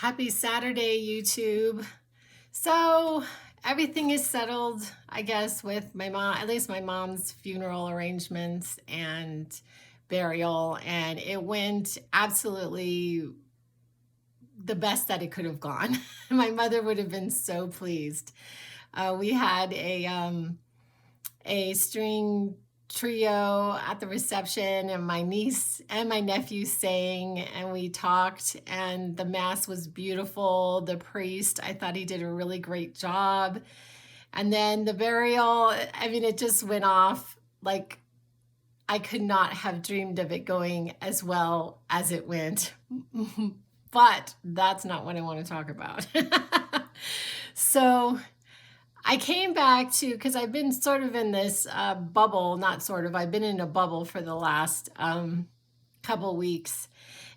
Happy Saturday, YouTube. So everything is settled, I guess, with my mom, at least my mom's funeral arrangements and burial, and it went absolutely the best that it could have gone. My mother would have been so pleased. We had a string trio at the reception, and my niece and my nephew sang, and we talked, and the mass was beautiful. The priest, I thought he did a really great job. And then the burial, I mean, it just went off like I could not have dreamed of it going as well as it went. But that's not what I want to talk about. So I came back to, because I've been sort of in this bubble, not sort of, I've been in a bubble for the last couple weeks.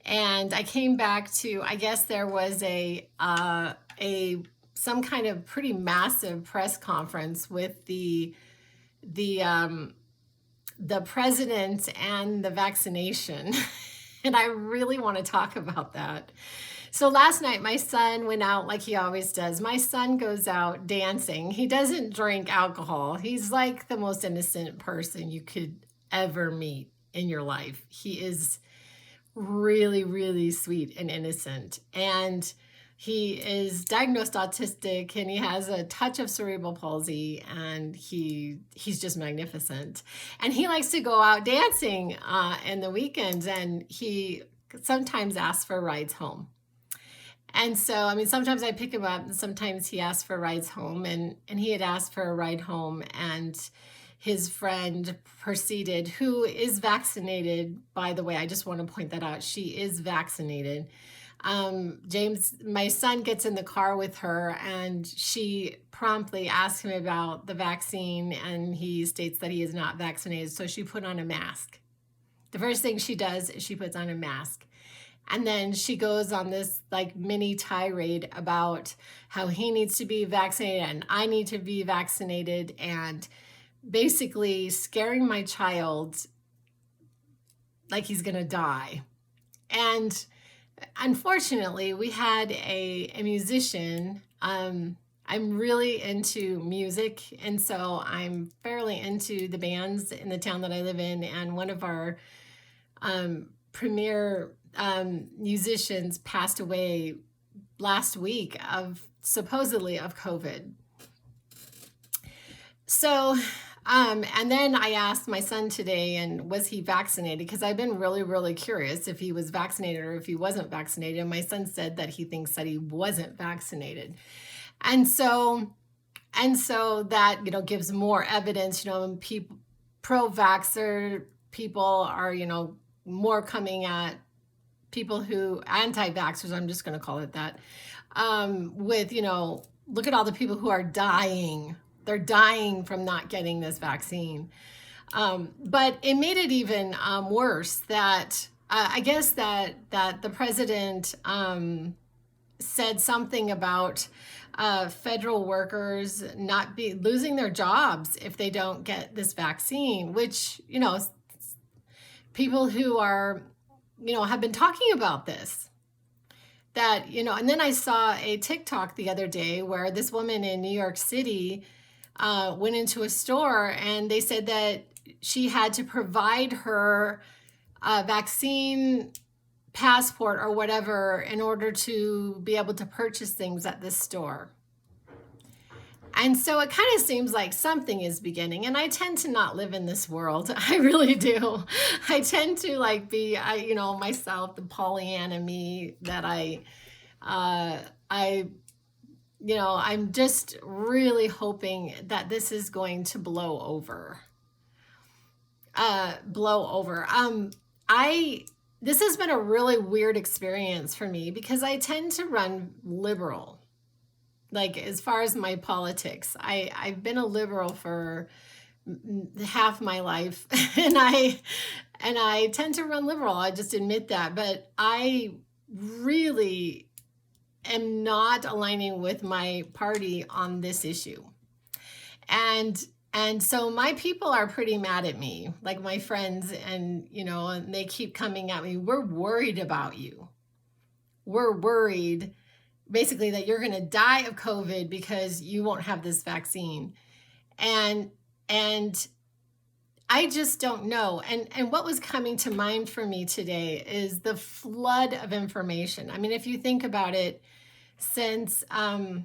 And I came back to, I guess there was some kind of pretty massive press conference with the president and the vaccination. And I really want to talk about that. So last night, my son went out like he always does. My son goes out dancing. He doesn't drink alcohol. He's like the most innocent person you could ever meet in your life. He is really, really sweet and innocent. And he is diagnosed autistic, and he has a touch of cerebral palsy, and he's just magnificent. And he likes to go out dancing in the weekends, and he sometimes asks for rides home. And so, I mean, sometimes I pick him up, and sometimes he asks for rides home, and he had asked for a ride home, and his friend proceeded, who is vaccinated, by the way, I just want to point that out. She is vaccinated. James, my son, gets in the car with her, and she promptly asks him about the vaccine, and he states that he is not vaccinated. So she put on a mask. The first thing she does is she puts on a mask. And then she goes on this like mini tirade about how he needs to be vaccinated and I need to be vaccinated, and basically scaring my child like he's going to die. And unfortunately, we had a musician. I'm really into music, and so I'm fairly into the bands in the town that I live in. And one of our premier musicians passed away last week supposedly of COVID. So, and then I asked my son today, and was he vaccinated? Because I've been really, really curious if he was vaccinated or if he wasn't vaccinated. And my son said that he thinks that he wasn't vaccinated. And so that, gives more evidence, people, pro-vaxxer people are, more coming at people who, anti-vaxxers, I'm just going to call it that, with, look at all the people who are dying. They're dying from not getting this vaccine. But it made it even worse that I guess that the president said something about federal workers not losing their jobs if they don't get this vaccine, which, people who are, have been talking about this. That, and then I saw a TikTok the other day where this woman in New York City went into a store, and they said that she had to provide her vaccine passport or whatever in order to be able to purchase things at this store. And so it kind of seems like something is beginning. And I tend to not live in this world. I really do. I tend to be, myself, the Pollyanna me that I'm just really hoping that this is going to blow over. This has been a really weird experience for me because I tend to run liberal. Like, as far as my politics, I've been a liberal for half my life, and I tend to run liberal. I just admit that, but I really am not aligning with my party on this issue. And so my people are pretty mad at me, like my friends, and and they keep coming at me. We're worried about you. We're worried basically that you're going to die of COVID because you won't have this vaccine. And I just don't know. And what was coming to mind for me today is the flood of information. I mean, if you think about it, since the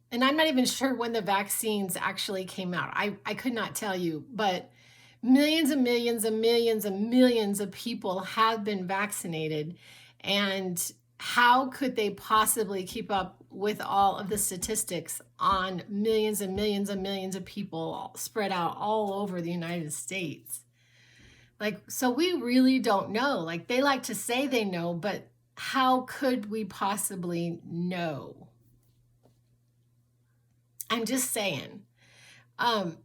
and I'm not even sure when the vaccines actually came out. I could not tell you, but millions and millions and millions and millions of people have been vaccinated. And how could they possibly keep up with all of the statistics on millions and millions and millions of people spread out all over the United States? Like, so we really don't know. Like, they like to say they know, but how could we possibly know? I'm just saying. And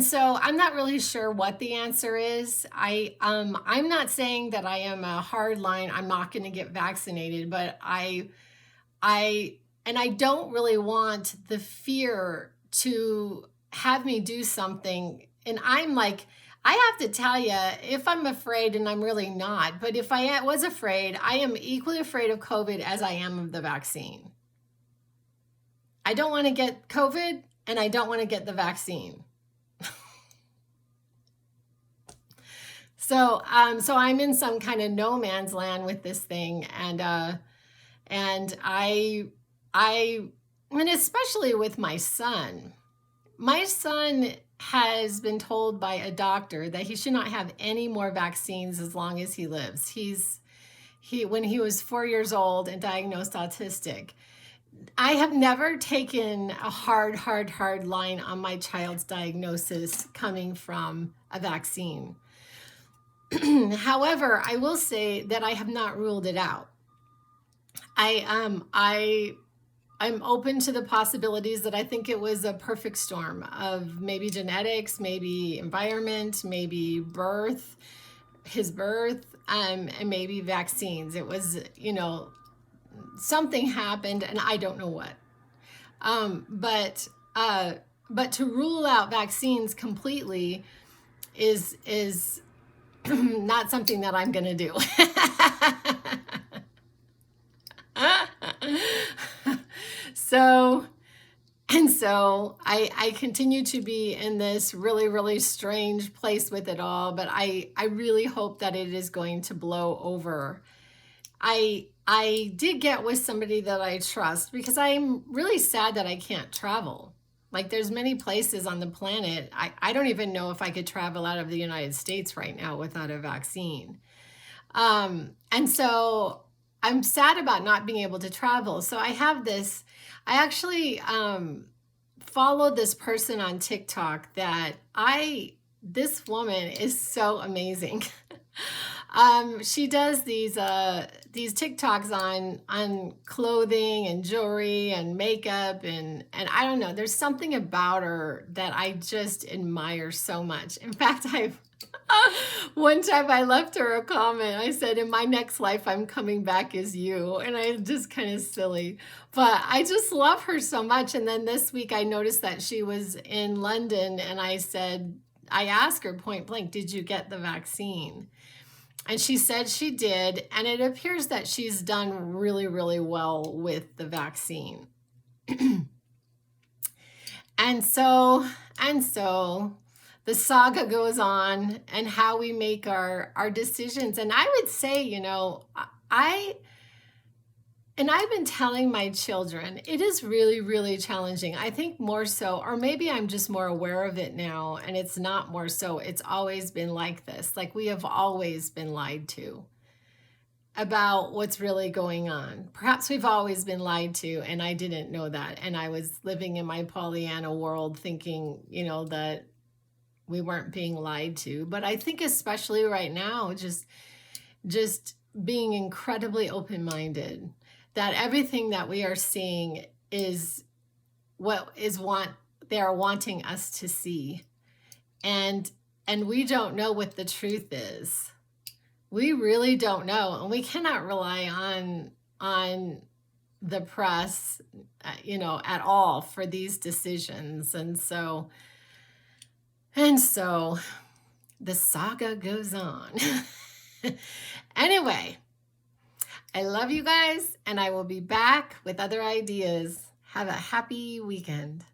so I'm not really sure what the answer is. I'm not saying that I am a hard line. I'm not going to get vaccinated, but I don't really want the fear to have me do something. And I'm like, I have to tell you, if I'm afraid, and I'm really not, but if I was afraid, I am equally afraid of COVID as I am of the vaccine. I don't want to get COVID, and I don't want to get the vaccine. So I'm in some kind of no man's land with this thing, and I mean, especially with my son. My son has been told by a doctor that he should not have any more vaccines as long as he lives. When he was 4 years old and diagnosed autistic. I have never taken a hard line on my child's diagnosis coming from a vaccine. However, I will say that I have not ruled it out. I'm open to the possibilities that I think it was a perfect storm of maybe genetics, maybe environment, maybe his birth, and maybe vaccines. It was, something happened, and I don't know what. But to rule out vaccines completely is not something that I'm going to do. So I continue to be in this really, really strange place with it all, but I really hope that it is going to blow over. I did get with somebody that I trust because I'm really sad that I can't travel. Like, there's many places on the planet. I don't even know if I could travel out of the United States right now without a vaccine. And so I'm sad about not being able to travel. So I actually followed this person on TikTok this woman is so amazing. She does these TikToks on clothing and jewelry and makeup and I don't know. There's something about her that I just admire so much. In fact, one time I left her a comment. I said, in my next life, I'm coming back as you. And I just kind of silly, but I just love her so much. And then this week I noticed that she was in London, and I asked her point blank, did you get the vaccine? And she said she did. And it appears that she's done really, really well with the vaccine. And so the saga goes on, and how we make our decisions. And I would say, I've been telling my children, it is really, really challenging. I think more so, or maybe I'm just more aware of it now, and it's not more so. It's always been like this. Like, we have always been lied to about what's really going on. Perhaps we've always been lied to, and I didn't know that. And I was living in my Pollyanna world thinking, that we weren't being lied to. But I think especially right now, just being incredibly open-minded, that everything that we are seeing is what they are wanting us to see. And we don't know what the truth is. We really don't know. And we cannot rely on the press, at all for these decisions. And so the saga goes on. Anyway, I love you guys, and I will be back with other ideas. Have a happy weekend.